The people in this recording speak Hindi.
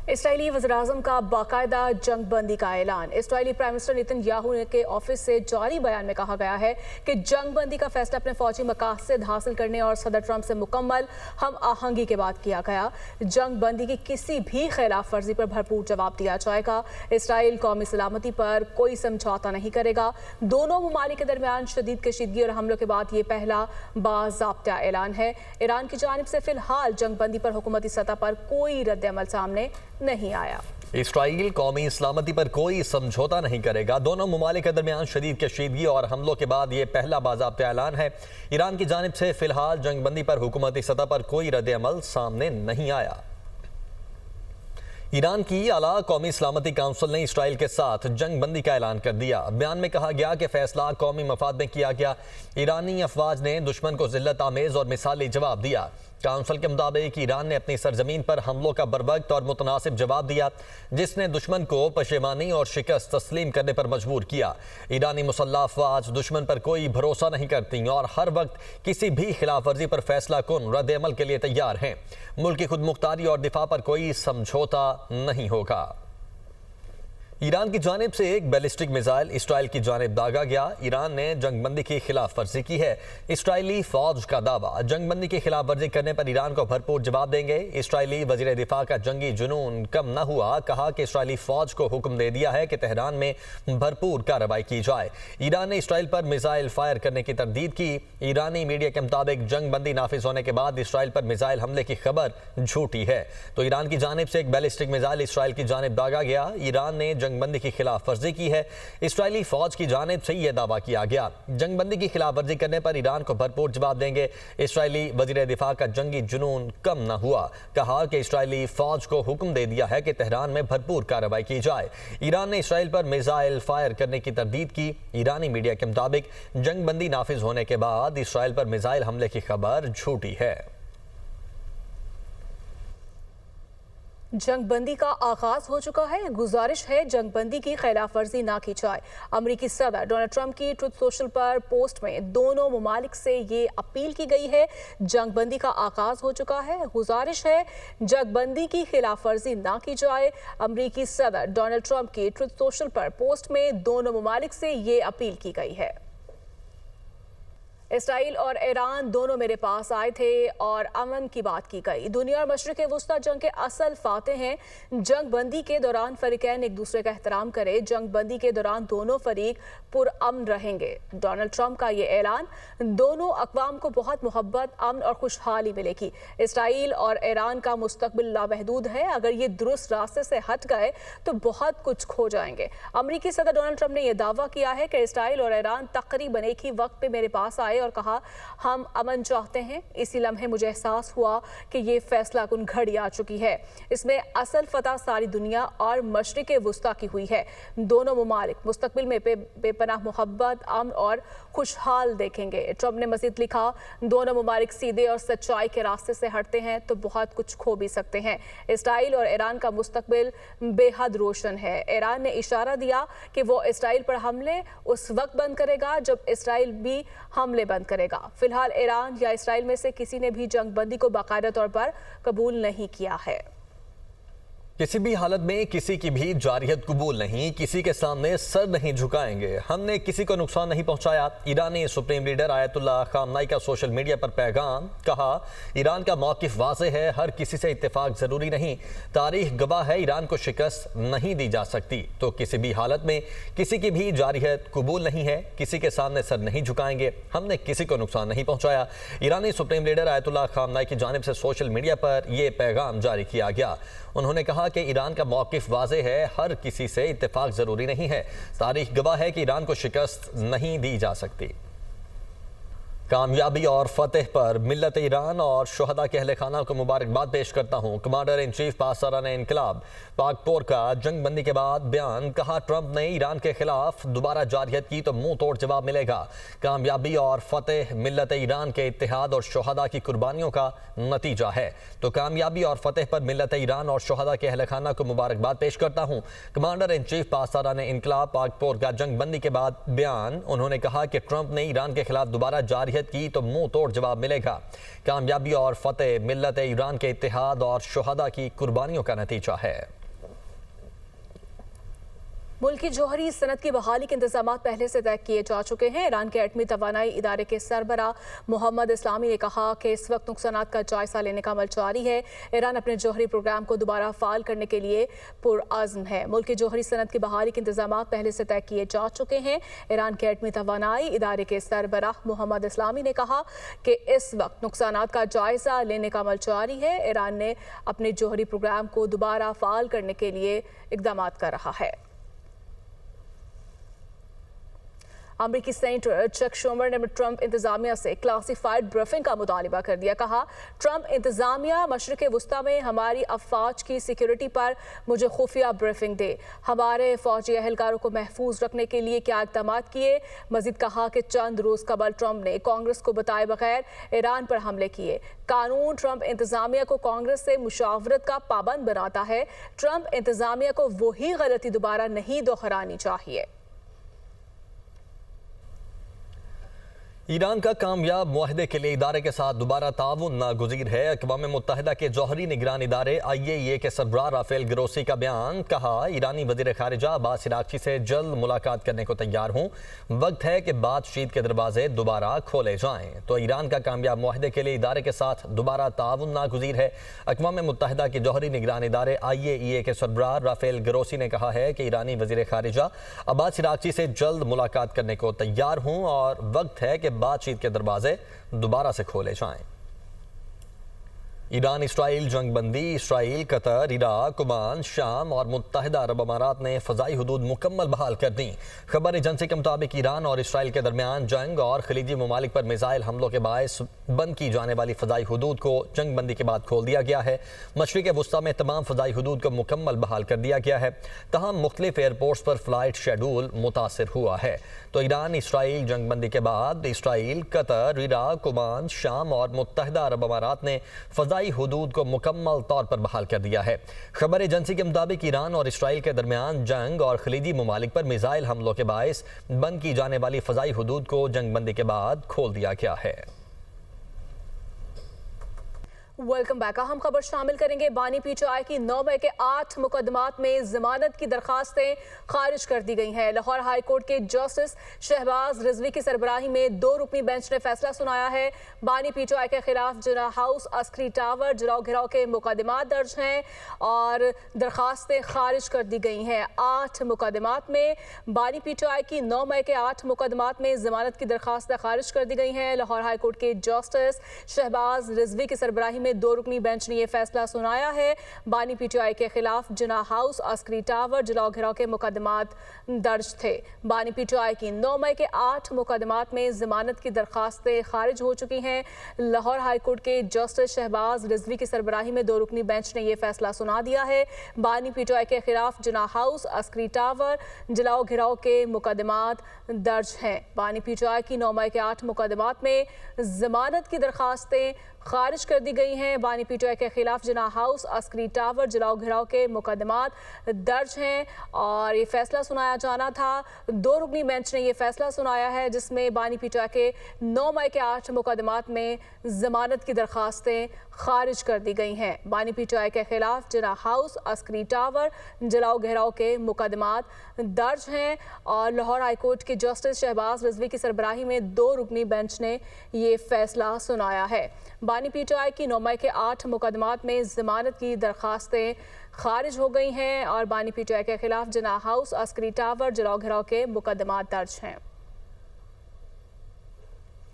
इसराइली वज़ीर-ए-आज़म का बाकायदा जंग बंदी का ऐलान। इसराइली प्राइम मिनिस्टर नेतन्याहू के ऑफिस से जारी बयान में कहा गया है कि जंग बंदी का फैसला अपने फौजी मकासद हासिल करने और सदर ट्रंप से मुकम्मल हम आहंगी के बाद किया गया। जंग बंदी की किसी भी खिलाफ वर्जी पर भरपूर जवाब दिया जाएगा। इसराइल कौमी सलामती पर कोई समझौता नहीं करेगा। दोनों ममालिक के दरमियान शदीद कशीदगी और हमलों के बाद ये पहला बाज़ाब्ता ऐलान है। ईरान की जानिब से फिलहाल जंग बंदी पर हुकूमती सतह पर कोई रद्द-ए-अमल सामने नहीं आया। इसराइल कौमी सलामती पर कोई समझौता नहीं करेगा। दोनों ममालिक के दरमियान शदीद कशीदगी और हमलों के बाद ये पहला बाज़ाब्ता ऐलान है। ईरान की जानिब से फिलहाल जंग बंदी पर हुकूमती सतह पर कोई रद्द-ए-अमल सामने नहीं आया। ईरान की आला कौमी सलामती काउंसिल ने इसराइल के साथ जंग बंदी का ऐलान कर दिया। बयान में कहा गया कि फैसला कौमी मफाद में किया गया। ईरानी अफवाज ने दुश्मन को जिल्लत आमेज और मिसाली जवाब दिया। काउंसिल के मुताबिक ईरान ने अपनी सरजमीन पर हमलों का बरवक्त और मुतनासिब जवाब दिया, जिसने दुश्मन को पशेमानी और शिकस्त तस्लीम करने पर मजबूर किया। ईरानी मुसल्लह अफवाज दुश्मन पर कोई भरोसा नहीं करती और हर वक्त किसी भी खिलाफ वर्जी पर फैसला कुन रद्द-ए-अमल के लिए तैयार हैं। मुल्क की खुद मुख्तारी और दिफा पर कोई समझौता नहीं होगा। ईरान की जानिब से एक बैलिस्टिक मिसाइल इसराइल की जानिब दागा गया। ईरान ने जंग बंदी की खिलाफ वर्जी की है। इसराइली फौज का दावा, जंग बंदी की खिलाफ वर्जी करने पर ईरान को भरपूर जवाब देंगे। इसराइली वजीर दिफा का जंगी जुनून कम न हुआ, कहा कि इसराइली फौज को हुक्म दे दिया है कि तेहरान में भरपूर कार्रवाई की जाए। ईरान ने इसराइल पर मिसाइल फायर करने की तरदीद की। ईरानी मीडिया के मुताबिक जंग बंदी नाफिज होने के बाद इसराइल पर मिसाइल हमले की खबर झूठी है। तो ईरान की जानिब से एक बैलिस्टिक मिसाइल इसराइल की जानिब दागा गया। ईरान ने जंग बंदी की खिलाफ वर्जी की है। इसराइली फौज की जानिब से यह दावा किया गया। जंग बंदी की खिलाफ वर्जी करने पर ईरान को भरपूर जवाब देंगे। इसराइली वजीर दिफा का जंगी जुनून कम न हुआ, कहा कि इसराइली फौज को हुक्म दे दिया है कि तेहरान में भरपूर कार्रवाई की जाए। ईरान ने इसराइल पर मिसाइल फायर करने की तरदीद की। ईरानी मीडिया के मुताबिक जंग बंदी नाफिज होने के बाद इसराइल पर मिसाइल हमले की खबर झूठी है। जंग बंदी का आगाज हो चुका है। गुजारिश है जंग बंदी की खिलाफ वर्जी ना की जाए। अमरीकी सदर डोनाल्ड ट्रंप की ट्रुथ सोशल पर पोस्ट में दोनों ममालिक से ये अपील की गई है, जंग बंदी का आगाज हो चुका है। गुजारिश है जंग बंदी की खिलाफ वर्जी ना की जाए। अमरीकी सदर डोनाल्ड ट्रंप की ट्रुथ सोशल पर पोस्ट में दोनों ममालिक से ये अपील की गई है। इसराइल और ईरान दोनों मेरे पास आए थे और अमन की बात की गई। दुनिया और मशरिक़ वुस्ता जंग के असल फाते हैं। जंग बंदी के दौरान फरीकैन एक दूसरे का एहतराम करे। जंग बंदी के दौरान दोनों फरीक पुरअमन रहेंगे। डोनाल्ड ट्रंप का ये ऐलान, दोनों अक़वाम को बहुत मोहब्बत, अमन और खुशहाली मिलेगी। इसराइल और ईरान का मुस्तक़बिल लामहदूद है। अगर ये दुरुस्त रास्ते से हट गए तो बहुत कुछ खो जाएंगे। अमरीकी सदर डोनाल्ड ट्रंप ने यह दावा किया है कि इसराइल और ईरान तकरीबन एक ही वक्त पे मेरे पास आए और कहा हम अमन चाहते हैं। इसी लम्हे मुझे एहसास हुआ कि ये फैसला कुन घड़ी आ चुकी है। इसमें असल फतह सारी दुनिया और मशरिक़ वुस्ता की हुई है। दोनों ममालिक मुस्तकबिल में बेपनाह मोहब्बत, अमन और खुशहाल देखेंगे। ट्रंप ने मज़ीद लिखा, दोनों ममालिक सीधे और सच्चाई के रास्ते से हटते हैं तो बहुत कुछ खो भी सकते हैं। इसराइल और ईरान का मुस्तकबिल बेहद रोशन है। ईरान ने इशारा दिया कि वो इसराइल पर हमले उस वक्त बंद करेगा जब इसराइल भी हमले बंद करेगा। फिलहाल ईरान या इसराइल में से किसी ने भी जंग बंदी को बाकायदा तौर पर कबूल नहीं किया है। किसी भी हालत में किसी की भी जारियत कबूल नहीं, किसी के सामने सर नहीं झुकाएंगे। हमने किसी को नुकसान नहीं पहुंचाया। ईरानी सुप्रीम लीडर आयतुल्लाह खामनाई का सोशल मीडिया पर पैगाम, कहा ईरान का मौक़िफ़ वाज़ेह है, हर किसी से इत्तेफाक ज़रूरी नहीं। तारीख गवाह है ईरान को शिकस्त नहीं दी जा सकती। तो किसी भी हालत में किसी की भी जारियत कबूल नहीं है, किसी के सामने सर नहीं झुकाएंगे। हमने किसी को नुकसान नहीं पहुँचाया। ईरानी सुप्रीम लीडर आयतुल्लाह खामनाई की जानिब से सोशल मीडिया पर यह पैगाम जारी किया गया। उन्होंने कहा कि ईरान का मौक़िफ़ वाज़ेह है, हर किसी से इत्तेफाक ज़रूरी नहीं है। तारीख गवाह है कि ईरान को शिकस्त नहीं दी जा सकती। कामयाबी और फतेह पर मिल्लत ईरान और शुहदा के अहले खाना को मुबारकबाद पेश करता हूँ। कमांडर इन चीफ पासरान इनकलाब पाकपोर का जंग बंदी के बाद बयान, कहा ट्रंप ने ईरान के खिलाफ दोबारा जारहियत की तो मुंह तोड़ जवाब मिलेगा। कामयाबी और फतेह मिल्लत ईरान के इत्तेहाद और शुहदा की कुर्बानियों का नतीजा है। तो कामयाबी और फतेह पर मिल्लत ईरान और शुहदा के अहले खाना को मुबारकबाद पेश करता हूँ। कमांडर इन चीफ पासरान इनकलाब पाकपोर का जंग बंदी के बाद बयान, उन्होंने कहा कि ट्रंप ने ईरान के खिलाफ दोबारा जारहियत ममनूयत की तो मुंह तोड़ जवाब मिलेगा। कामयाबी और फतेह मिल्लत ईरान के इत्तेहाद और शुहदा की कुर्बानियों का नतीजा है। मुल्क की जौहरी सनत की बहाली के इंतजाम पहले से तय किए जा चुके हैं। ईरान के एटमी तवानाई इदारे के सरबरा मोहम्मद इस्लामी ने कहा कि इस वक्त नुकसानात का जायजा लेने का अमल जारी है। ईरान अपने जौहरी प्रोग्राम को दोबारा फाल करने के लिए पुरअज़्म है। मुल्क की जौहरी सनत की बहाली के इंतजाम पहले से तय किए जा चुके हैं। ईरान के एटमी तवानाई इदारे के सरबरा मोहम्मद इस्लामी ने कहा कि इस वक्त नुकसानात का जायजा लेने का अमल जारी है। ईरान ने अपने जौहरी प्रोग्राम को दोबारा फाल करने के लिए इक़दाम कर रहा है। अमरीकी सेनेटर चक शूमर ने ट्रंप इंतजामिया से क्लासिफाइड ब्रीफिंग का मुतालबा कर दिया। कहा, ट्रंप इंतजामिया मशरिक़ वुस्ता में हमारी अफवाज की सिक्योरिटी पर मुझे खुफिया ब्रीफिंग दे। हमारे फौजी एहलकारों को महफूज रखने के लिए क्या इक़दाम किए। मजीद कहा कि चंद रोज़ कबल ट्रंप ने कांग्रेस को बताए बगैर ईरान पर हमले किए। कानून ट्रंप इंतजामिया को कांग्रेस से मुशावरत का पाबंद बनाता है। ट्रंप इंतजामिया को वही गलती दोबारा नहीं दोहरानी चाहिए। ईरान का कामयाब मुआहदे के लिए इदारे के साथ दोबारा ताउन नागुज़ीर है। अक़वाम मुत्तहिदा के जौहरी निगरान इदारे IAEA के सरबराह राफेल ग्रोसी का बयान। कहा, ईरानी वज़ीर ख़ारिजा अब्बास इराक़ची से जल्द मुलाकात करने को तैयार हूँ। वक्त है कि बातचीत के दरवाजे दोबारा खोले जाएँ। तो ईरान का कामयाब मुआहदे के लिए इदारे के साथ दोबारा ताउन नागुज़ीर है। अक़वाम मुत्तहिदा के जौहरी निगरान इदारे IAEA के सरबराह राफेल ग्रोसी ने कहा है कि ईरानी वज़ीर ख़ारिजा अब्बास इराक़ची से जल्द मुलाकात करने को तैयार हूँ और वक्त है कि बातचीत के दरवाजे दोबारा से खोले जाएं। ईरान इसराइल जंग बंदी। इसराइल, कतर, इराक, ओमान, शाम और मुत्तहिदा अरब अमारात ने फ़ज़ाई हुदूद मुकम्मल बहाल कर दी। खबर एजेंसी के मुताबिक ईरान और इसराइल के दरमियान जंग और खलीजी ममालिक पर मिसाइल हमलों के बायस बंद की जाने वाली फ़ज़ाई हुदूद को जंग बंदी के बाद खोल दिया गया है। मशरिक़ वुस्ता में तमाम फ़ज़ाई हुदूद को मुकम्मल बहाल कर दिया गया है। तमाम मुख्तलिफ एयरपोर्ट्स पर फ़्लाइट शेड्यूल मुतासर हुआ है। तो ईरान इसराइल जंग बंदी के बाद इसराइल, कतर, इराक, ओमान, शाम और मुत्तहिदा अरब अमारात ने फ़ज़ाई हुदूद को मुकम्मल तौर पर बहाल कर दिया है। खबर एजेंसी के मुताबिक ईरान और इसराइल के दरमियान जंग और खलीजी ममालिक पर मिसाइल हमलों के बायस बंद की जाने वाली फ़ज़ाई हुदूद को जंग बंदी के बाद खोल दिया गया है। Welcome back. हम खबर शामिल करेंगे। बानी पीटीआई की 9 मई के 8 मुकदमात में जमानत की दरखास्तें खारिज कर दी गई हैं। लाहौर हाई कोर्ट के जस्टिस शहबाज रिजवी की सरबराही में 2 रुकनी बेंच ने फैसला सुनाया है। बानी पीटीआई के खिलाफ जिना हाउस, अस्करी टावर, जराव घिराव के मुकदमात दर्ज हैं और दरखास्तें खारिज कर दी गई हैं। 8 मुकदमात में बानी पीटीआई की 9 मई के 8 मुकदमात में जमानत की दरखास्तें खारिज कर दी गई हैं। लाहौर हाई कोर्ट के जस्टिस शहबाज रिजवी की सरबराही में 2 रुकनी बेंच ने यह फैसला सुनाया है। बानी पीटीआई के खिलाफ जिना हाउस, अस्करी टावर, जलाओ घिराव के मुकदमात दर्ज थे। बानी पीटीआई की 9 मई के 8 मुकदमात में जमानत की दरखास्तें खारिज हो चुकी हैं। लाहौर हाई कोर्ट के जस्टिस शहबाज रिजवी की सरबराही में 2 रुकनी बेंच ने यह फैसला सुना दिया है। बानी पीटीआई के खिलाफ जिना हाउस, अस्करी टावर, जलाओ घिराव के मुकदमात दर्ज हैं। बानी पीटीआई की 9 मई के 8 मुकदमात में जमानत की दरखास्तें खारिज कर दी गई हैं। बानी पीटीआई के खिलाफ जिना हाउस, अस्करी टावर, जलाओ घिराव के मुकदमात दर्ज हैं और ये फैसला सुनाया जाना था। 2 रुकनी बेंच ने ये फैसला सुनाया है जिसमें बानी पीटीआई के 9 मई के 8 मुकदमात में जमानत की दरखास्तें खारिज कर दी गई हैं। बानी पीटीआई के खिलाफ जिना हाउस, अस्करी टावर, जलाओ घिराव के मुकदमात दर्ज हैं और लाहौर हाई कोर्ट के जस्टिस शहबाज रिजवी की सरबराही में 2 रुकनी बेंच ने ये फैसला सुनाया है। बानी पीटीआई की 9 मई के 8 मुकदमात में जमानत की दरखास्तें खारिज हो गई हैं और बानी पीटीआई के खिलाफ जिना हाउस, अस्करी टावर, जलाओ घिराव के मुकदमात दर्ज हैं।